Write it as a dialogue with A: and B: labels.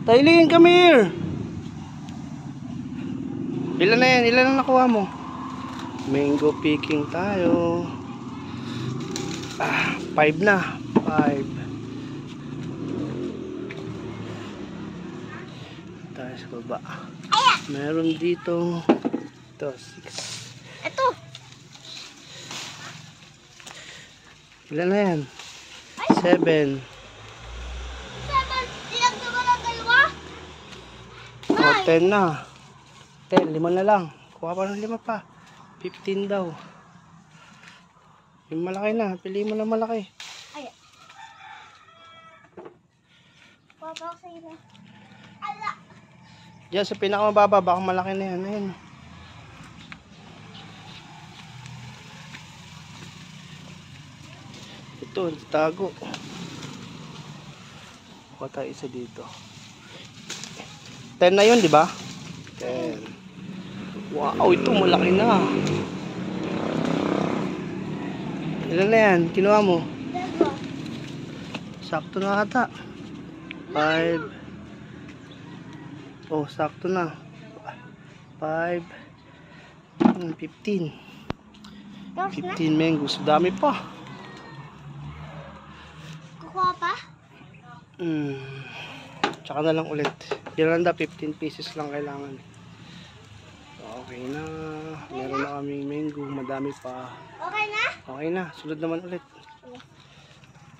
A: Tailin, come here. Ilan na yan? Ilan ang nakuha mo? Mango picking tayo. 5 na. 5. Tayo sa baba. Meron dito. Ito, 6.
B: Ito.
A: Ilan na yan? 7.
B: 7. Ilang naman ang dalawa?
A: 10 na. 10, 5 na lang. Kuha pa ng 5 pa. 15 daw. Yung malaki na. Pili mo na malaki.
B: Ay. Papa, sa'yo. Ala.
A: Diyan sa pinakamababa. Baka malaki na yan. Ayun. Ito, tago. Kuha tayo isa dito. 10 na yun, di ba? 10. Wow, ito malaki na. Ilan na yan? Kinuha mo?
B: Dalawa.
A: Sakto na ata. 5. Oh, sakto na. 5. 15. 15 mangoes. Dami pa.
B: Kukuha pa?
A: Tsaka na lang ulit. Yolanda, 15 pieces lang kailangan. Okay na. Meron na kaming mango. Madami pa.
B: Okay na?
A: Okay na. Sunod naman ulit.